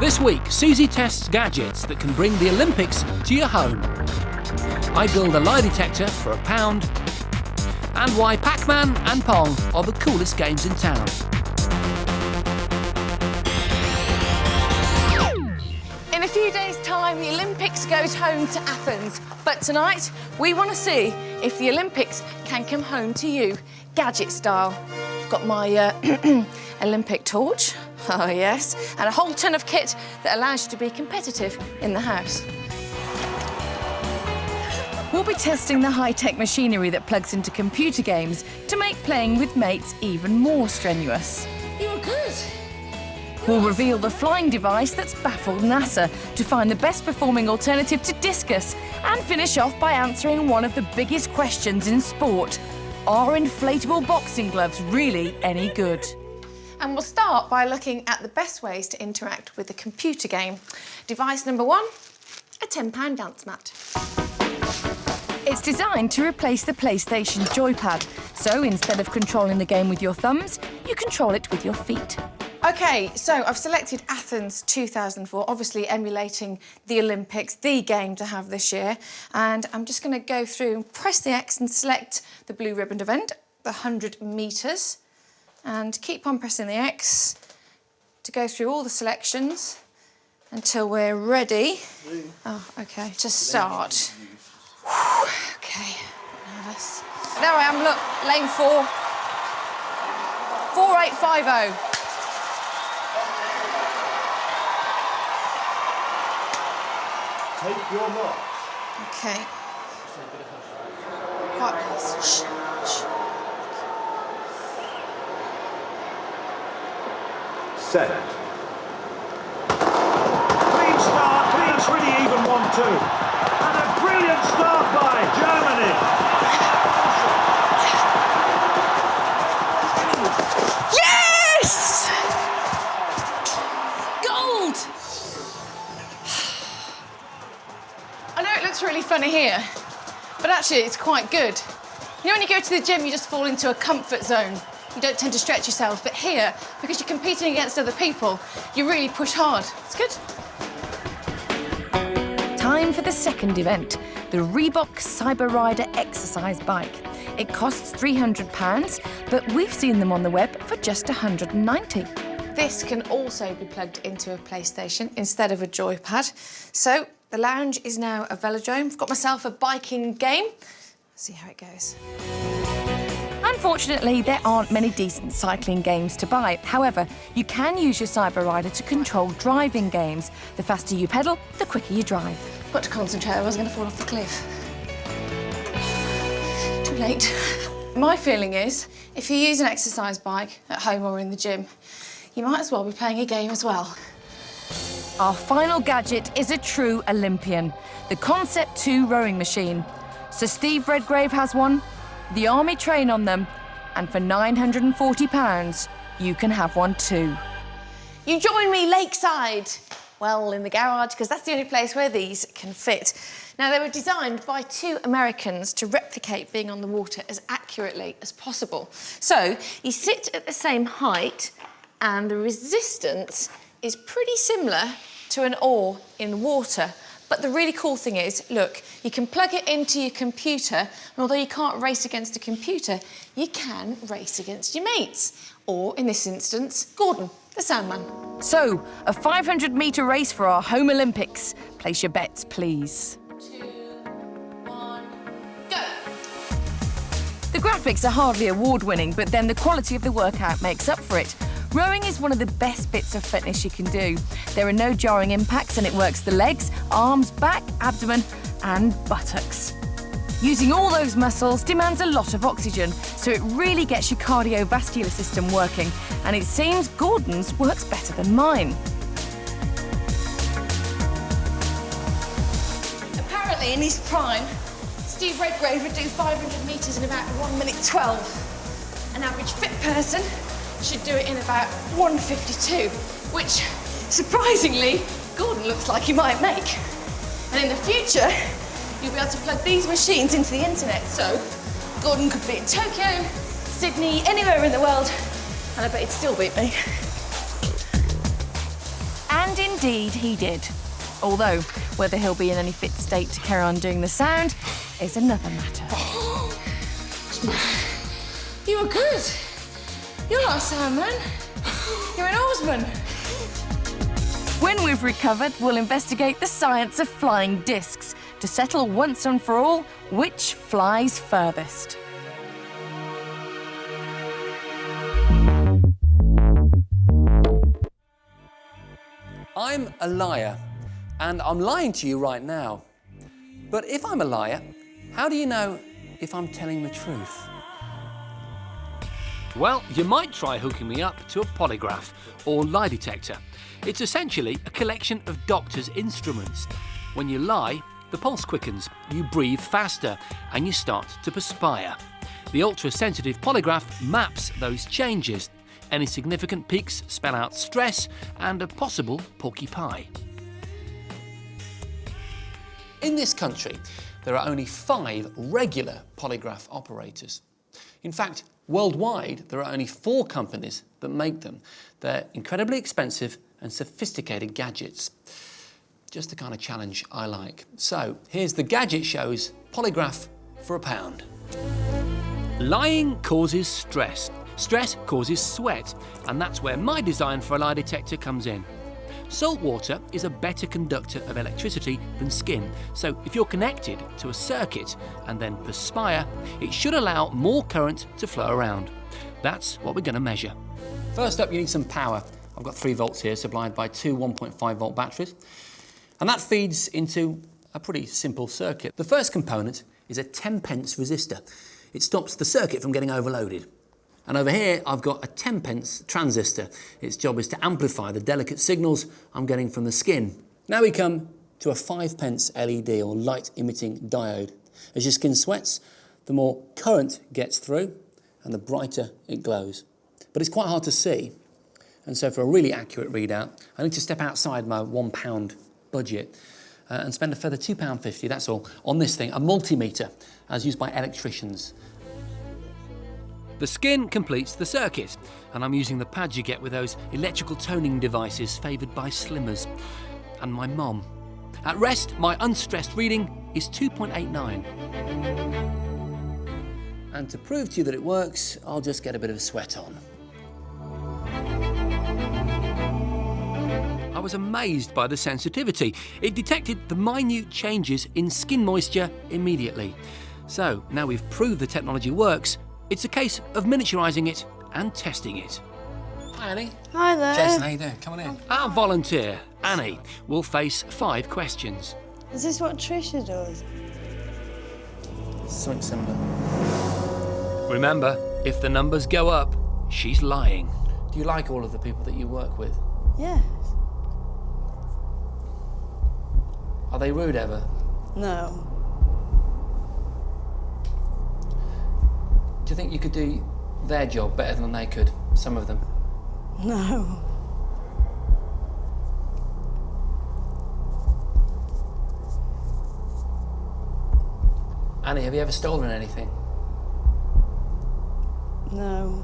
This week, Suzi tests gadgets that can bring the Olympics to your home. I build a lie detector for £1, and why Pac-Man and Pong are the coolest games in town. In a few days' time, the Olympics goes home to Athens. But tonight, we want to see if the Olympics can come home to you, gadget style. I've got my Olympic torch, oh yes, and a whole ton of kit that allows you to be competitive in the house. We'll be testing the high-tech machinery that plugs into computer games to make playing with mates even more strenuous. You were good. We'll reveal the flying device that's baffled NASA to find the best-performing alternative to Discus and finish off by answering one of the biggest questions in sport. Are inflatable boxing gloves really any good? And we'll start by looking at the best ways to interact with the computer game. Device number 1, a £10 dance mat. It's designed to replace the PlayStation joypad, so instead of controlling the game with your thumbs, you control it with your feet. OK, so I've selected Athens 2004, obviously emulating the Olympics, the game to have this year. And I'm just going to go through and press the X and select the blue ribbon event, the 100 metres. And keep on pressing the X to go through all the selections until we're ready. Oh, OK, to start. OK, nervous. There I am, look, lane 4. 4850. Take your mark. OK. Quiet, please. Shh, shh. Set. Clean start, clean, pretty even 1-2. And a brilliant start by Germany. Yes! Gold! I know it looks really funny here, but actually it's quite good. You know, when you go to the gym, you just fall into a comfort zone. You don't tend to stretch yourself, but here, because you're competing against other people, you really push hard. It's good. Time for the second event, the Reebok Cyber Rider exercise bike. It costs £300, but we've seen them on the web for just £190. This can also be plugged into a PlayStation instead of a joypad. So the lounge is now a velodrome. I've got myself a biking game. Let's see how it goes. Unfortunately, there aren't many decent cycling games to buy. However, you can use your Cyber Rider to control driving games. The faster you pedal, the quicker you drive. Got to concentrate, I was going to fall off the cliff. Too late. My feeling is, if you use an exercise bike at home or in the gym, you might as well be playing a game as well. Our final gadget is a true Olympian, the Concept 2 rowing machine. Sir Steve Redgrave has one, the Army train on them, and for £940, you can have one too. You join me lakeside. Well, in the garage, because that's the only place where these can fit. Now, they were designed by 2 Americans to replicate being on the water as accurately as possible. So, you sit at the same height, and the resistance is pretty similar to an oar in water. But the really cool thing is, look, you can plug it into your computer, and although you can't race against a computer, you can race against your mates. Or, in this instance, Gordon, the soundman. So, a 500-metre race for our home Olympics. Place your bets, please. 2, 1, go! The graphics are hardly award-winning, but then the quality of the workout makes up for it. Rowing is one of the best bits of fitness you can do. There are no jarring impacts and it works the legs, arms, back, abdomen and buttocks. Using all those muscles demands a lot of oxygen, so it really gets your cardiovascular system working, and it seems Gordon's works better than mine. Apparently in his prime, Steve Redgrave would do 500 metres in about 1 minute 12. An average fit person should do it in about 1:52, which, surprisingly, Gordon looks like he might make. And in the future, you'll be able to plug these machines into the internet, so Gordon could be in Tokyo, Sydney, anywhere in the world, and I bet he'd still beat me. And in Indeed, he did. Although, whether he'll be in any fit state to carry on doing the sound is another matter. You were good. You're not a sound man. You're an oarsman. When we've recovered, we'll investigate the science of flying discs to settle once and for all which flies furthest. I'm a liar, and I'm lying to you right now. But if I'm a liar, how do you know if I'm telling the truth? Well, you might try hooking me up to a polygraph or lie detector. It's essentially a collection of doctors' instruments. When you lie, the pulse quickens, you breathe faster, and you start to perspire. The ultra-sensitive polygraph maps those changes. Any significant peaks spell out stress and a possible porky pie. In this country, there are only 5 regular polygraph operators. In fact, worldwide, there are only 4 companies that make them. They're incredibly expensive and sophisticated gadgets. Just the kind of challenge I like. So, here's the Gadget Show's polygraph for £1. Lying causes stress. Stress causes sweat, and that's where my design for a lie detector comes in. Salt water is a better conductor of electricity than skin, so if you're connected to a circuit and then perspire, it should allow more current to flow around. That's what we're going to measure. First up, you need some power. I've got 3 volts here, supplied by 2 1.5 volt batteries, and that feeds into a pretty simple circuit. The first component is a 10-pence resistor. It stops the circuit from getting overloaded. And over here, I've got a 10-pence transistor. Its job is to amplify the delicate signals I'm getting from the skin. Now we come to a 5-pence LED, or light-emitting diode. As your skin sweats, the more current gets through and the brighter it glows. But it's quite hard to see. And so for a really accurate readout, I need to step outside my £1 budget and spend a further £2.50, that's all, on this thing, a multimeter, as used by electricians. The skin completes the circuit, and I'm using the pads you get with those electrical toning devices favoured by slimmers. And my mom. At rest, my unstressed reading is 2.89. And to prove to you that it works, I'll just get a bit of a sweat on. I was amazed by the sensitivity. It detected the minute changes in skin moisture immediately. So, now we've proved the technology works, it's a case of miniaturising it and testing it. Hi, Annie. Hi there. Jason, how you doing? Come on in. Our volunteer, Annie, will face 5 questions. Is this what Trisha does? Something similar. Remember, if the numbers go up, she's lying. Do you like all of the people that you work with? Yes. Are they rude ever? No. Do you think you could do their job better than they could, some of them? No. Annie, have you ever stolen anything? No.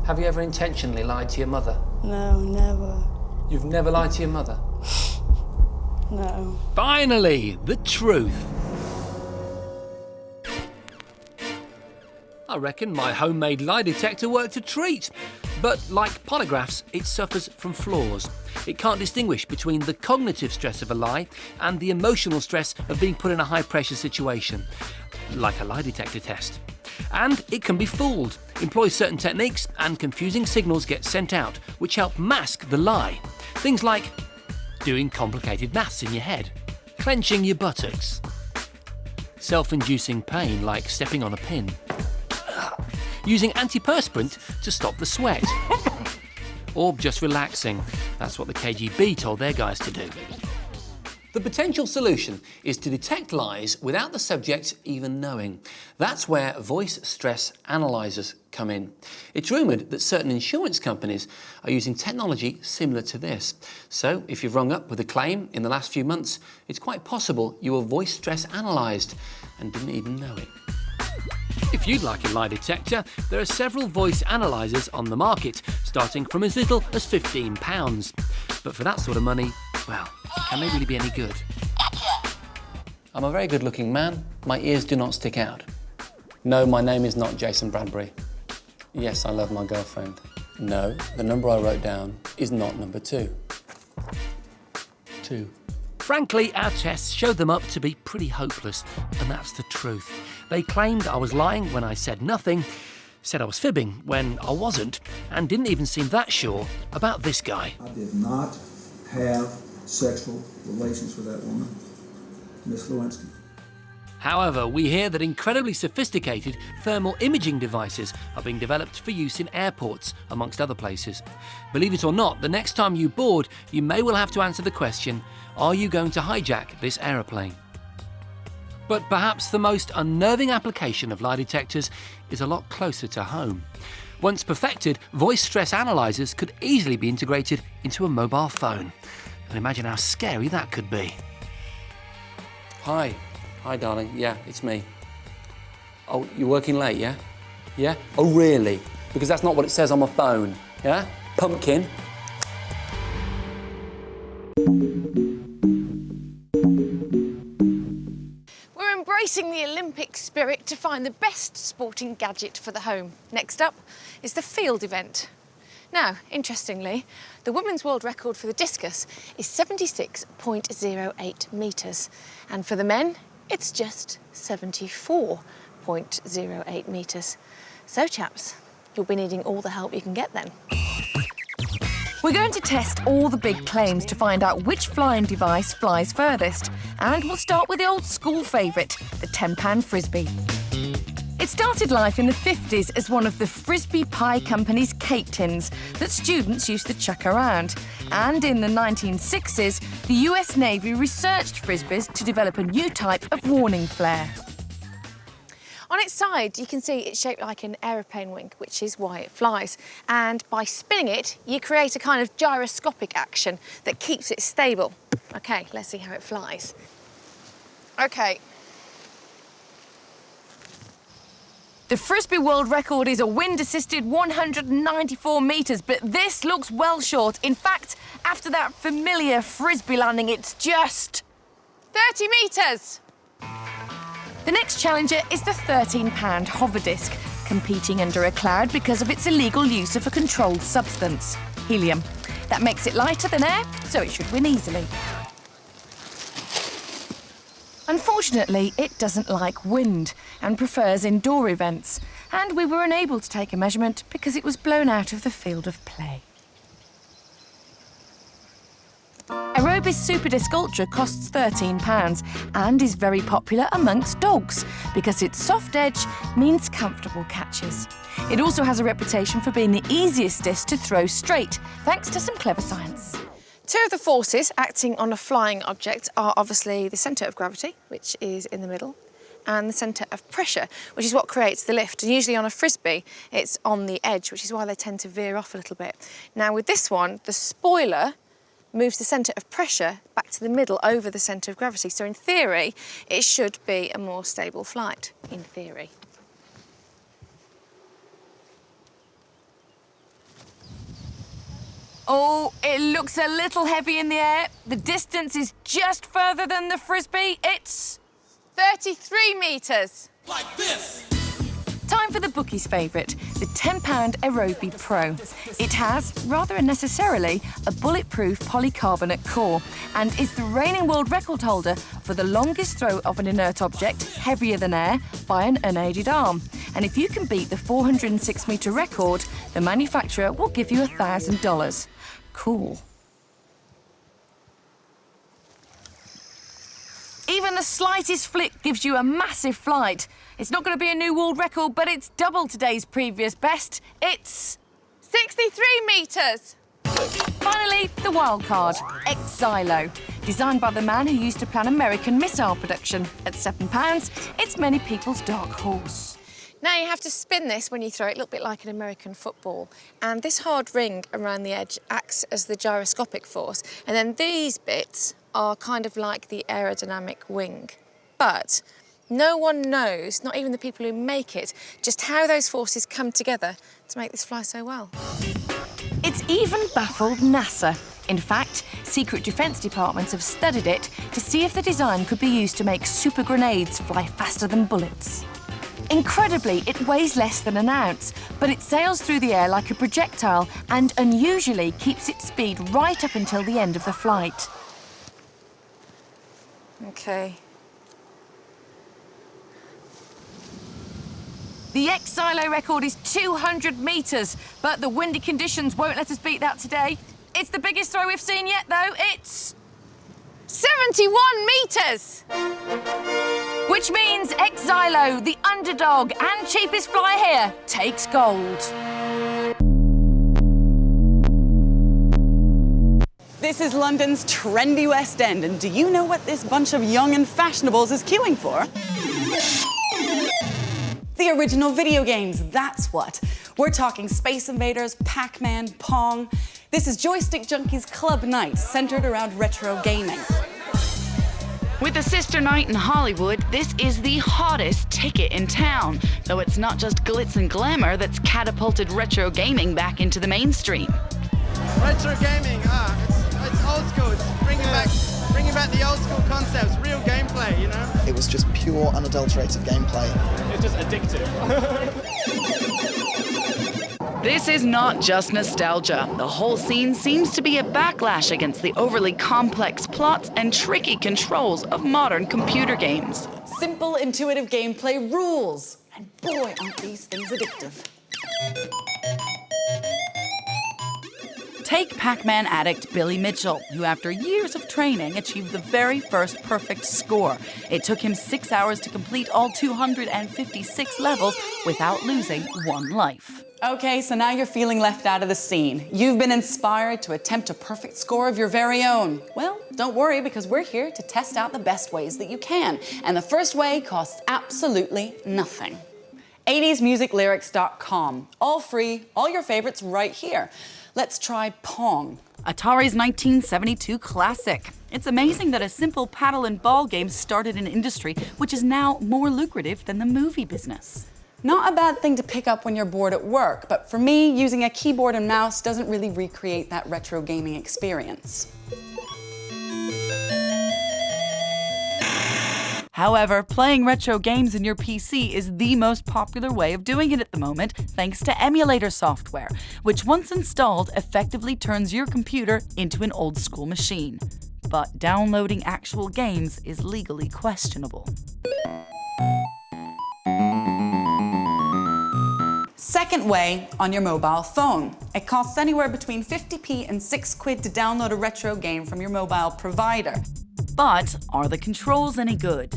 Have you ever intentionally lied to your mother? No, never. You've never lied to your mother? No. Finally, the truth. I reckon my homemade lie detector worked a treat. But like polygraphs, it suffers from flaws. It can't distinguish between the cognitive stress of a lie and the emotional stress of being put in a high-pressure situation, like a lie detector test. And it can be fooled, employs certain techniques, and confusing signals get sent out, which help mask the lie. Things like doing complicated maths in your head, clenching your buttocks, self-inducing pain like stepping on a pin, using antiperspirant to stop the sweat, or just relaxing. That's what the KGB told their guys to do. The potential solution is to detect lies without the subject even knowing. That's where voice stress analyzers come in. It's rumoured that certain insurance companies are using technology similar to this. So if you've rung up with a claim in the last few months, it's quite possible you were voice stress analysed and didn't even know it. If you'd like a lie detector, there are several voice analysers on the market, starting from as little as £15. But for that sort of money, well, can they really be any good? I'm a very good-looking man. My ears do not stick out. No, my name is not Jason Bradbury. Yes, I love my girlfriend. No, the number I wrote down is not number 2. 2. Frankly, our tests showed them up to be pretty hopeless, and that's the truth. They claimed I was lying when I said nothing, said I was fibbing when I wasn't, and didn't even seem that sure about this guy. I did not have sexual relations with that woman, Miss Lewinsky. However, we hear that incredibly sophisticated thermal imaging devices are being developed for use in airports, amongst other places. Believe it or not, the next time you board, you may well have to answer the question, are you going to hijack this aeroplane? But perhaps the most unnerving application of lie detectors is a lot closer to home. Once perfected, voice stress analysers could easily be integrated into a mobile phone. And imagine how scary that could be. Hi. Hi, darling. Yeah, it's me. Oh, you're working late, yeah? Yeah? Oh, really? Because that's not what it says on my phone, yeah? Pumpkin. We're embracing the Olympic spirit to find the best sporting gadget for the home. Next up is the field event. Now, interestingly, the women's world record for the discus is 76.08 metres, and for the men, it's just 74.08 metres. So, chaps, you'll be needing all the help you can get then. We're going to test all the big claims to find out which flying device flies furthest. And we'll start with the old school favourite, the 10-pound frisbee. It started life in the 50s as one of the Frisbee Pie Company's cake tins that students used to chuck around. And in the 1960s, the US Navy researched frisbees to develop a new type of warning flare. On its side, you can see it's shaped like an aeroplane wing, which is why it flies. And by spinning it, you create a kind of gyroscopic action that keeps it stable. OK, let's see how it flies. OK. The Frisbee world record is a wind-assisted 194 metres, but this looks well short. In fact, after that familiar Frisbee landing, it's just 30 metres. The next challenger is the 13-pound hover disc, competing under a cloud because of its illegal use of a controlled substance, helium. That makes it lighter than air, so it should win easily. Unfortunately, it doesn't like wind and prefers indoor events, and we were unable to take a measurement because it was blown out of the field of play. Aerobis Super Disc Ultra costs £13 and is very popular amongst dogs because its soft edge means comfortable catches. It also has a reputation for being the easiest disc to throw straight, thanks to some clever science. Two of the forces acting on a flying object are obviously the centre of gravity, which is in the middle, and the centre of pressure, which is what creates the lift. And usually on a frisbee, it's on the edge, which is why they tend to veer off a little bit. Now with this one, the spoiler moves the centre of pressure back to the middle over the centre of gravity. So in theory, it should be a more stable flight, in theory. Oh, it looks a little heavy in the air. The distance is just further than the frisbee. It's 33 metres. Like this. Time for the bookies' favourite, the £10 Aerobie Pro. It has, rather unnecessarily, a bulletproof polycarbonate core and is the reigning world record holder for the longest throw of an inert object, heavier than air, by an unaided arm. And if you can beat the 406-metre record, the manufacturer will give you $1,000. Cool. Even the slightest flick gives you a massive flight. It's not going to be a new world record, but it's double today's previous best. It's 63 metres. Finally, the wild card, X-Xylo. Designed by the man who used to plan American missile production. At £7, it's many people's dark horse. Now you have to spin this when you throw it, a little bit like an American football. And this hard ring around the edge acts as the gyroscopic force. And then these bits are kind of like the aerodynamic wing. But No one knows, not even the people who make it, just how those forces come together to make this fly so well. It's even baffled NASA. In fact, secret defense departments have studied it to see if the design could be used to make super grenades fly faster than bullets. Incredibly, it weighs less than an ounce, but it sails through the air like a projectile and unusually keeps its speed right up until the end of the flight. OK. The X-Silo record is 200 metres, but the windy conditions won't let us beat that today. It's the biggest throw we've seen yet, though. It's 71 metres! which means X-Silo, the underdog and cheapest fly here, takes gold. This is London's trendy West End, and do you know what this bunch of young and fashionables is queuing for? The original video games, that's what. We're talking Space Invaders, Pac-Man, Pong. This is Joystick Junkies Club Night, centered around retro gaming. With a sister night in Hollywood, this is the hottest ticket in town, though it's not just glitz and glamour that's catapulted retro gaming back into the mainstream. Retro gaming, it's old school. It's bringing back the old school concepts, real gameplay, you know? It was just pure, unadulterated gameplay. It's just addictive. This is not just nostalgia. The whole scene seems to be a backlash against the overly complex plots and tricky controls of modern computer games. Simple, intuitive gameplay rules. And boy, aren't these things addictive. Take Pac-Man addict Billy Mitchell, who after years of training achieved the very first perfect score. It took him 6 hours to complete all 256 levels without losing one life. Okay, so now you're feeling left out of the scene. You've been inspired to attempt a perfect score of your very own. Well, don't worry, because we're here to test out the best ways that you can. And the first way costs absolutely nothing. 80smusiclyrics.com. All free, all your favorites right here. Let's try Pong, Atari's 1972 classic. It's amazing that a simple paddle and ball game started an industry which is now more lucrative than the movie business. Not a bad thing to pick up when you're bored at work, but for me, using a keyboard and mouse doesn't really recreate that retro gaming experience. However, playing retro games in your PC is the most popular way of doing it at the moment, thanks to emulator software, which once installed effectively turns your computer into an old-school machine. But downloading actual games is legally questionable. Second way, on your mobile phone. It costs anywhere between 50p and £6 to download a retro game from your mobile provider. But are the controls any good?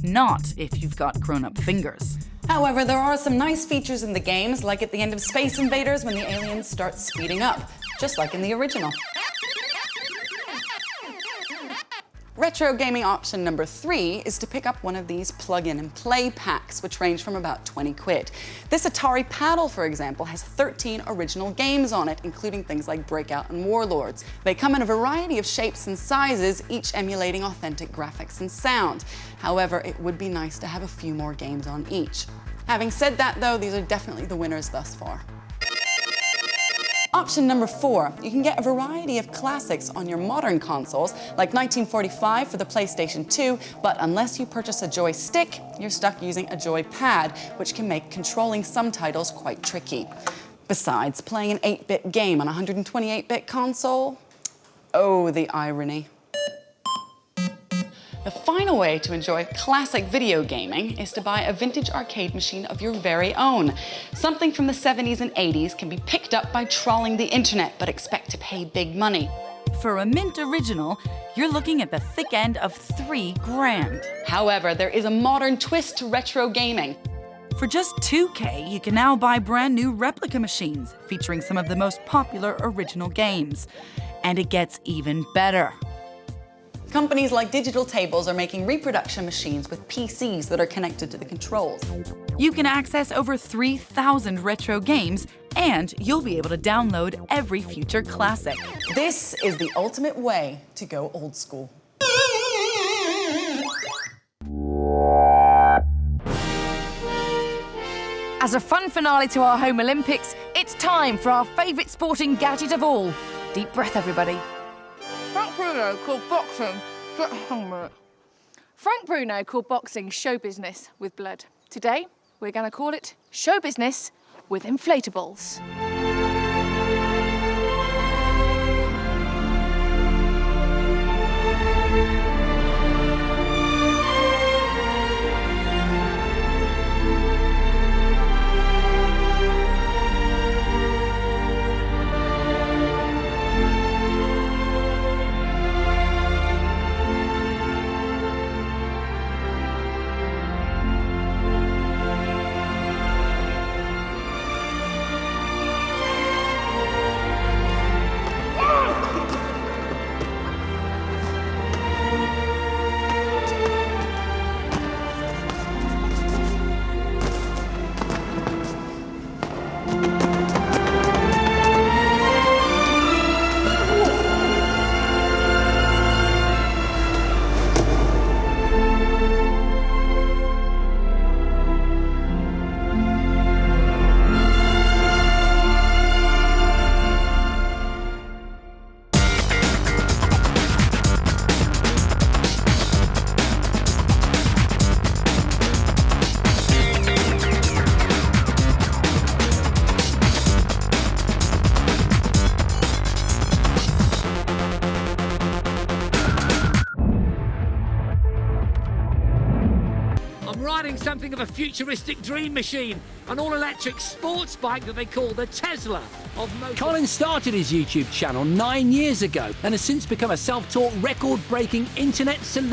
Not if you've got grown-up fingers. However, there are some nice features in the games, like at the end of Space Invaders when the aliens start speeding up, just like in the original. Retro gaming option number 3 is to pick up one of these plug-in and play packs, which range from about £20. This Atari paddle, for example, has 13 original games on it, including things like Breakout and Warlords. They come in a variety of shapes and sizes, each emulating authentic graphics and sound. However, it would be nice to have a few more games on each. Having said that, though, these are definitely the winners thus far. Option number 4, you can get a variety of classics on your modern consoles, like 1945 for the PlayStation 2, but unless you purchase a joystick, you're stuck using a joypad, which can make controlling some titles quite tricky. Besides, playing an 8-bit game on a 128-bit console? Oh, the irony. The final way to enjoy classic video gaming is to buy a vintage arcade machine of your very own. Something from the 70s and 80s can be picked up by trawling the internet, but expect to pay big money. For a mint original, you're looking at the thick end of $3,000. However, there is a modern twist to retro gaming. For just $2K, you can now buy brand new replica machines featuring some of the most popular original games. And it gets even better. Companies like Digital Tables are making reproduction machines with PCs that are connected to the controls. You can access over 3,000 retro games, and you'll be able to download every future classic. This is the ultimate way to go old school. As a fun finale to our home Olympics, it's time for our favourite sporting gadget of all. Deep breath, everybody. Frank Bruno called boxing... Frank Bruno called boxing show business with blood. Today, we're going to call it show business with inflatables. Riding something of a futuristic dream machine, an all-electric sports bike that they call the Tesla of motor. Colin started his YouTube channel 9 years ago and has since become a self-taught record-breaking internet celebrity.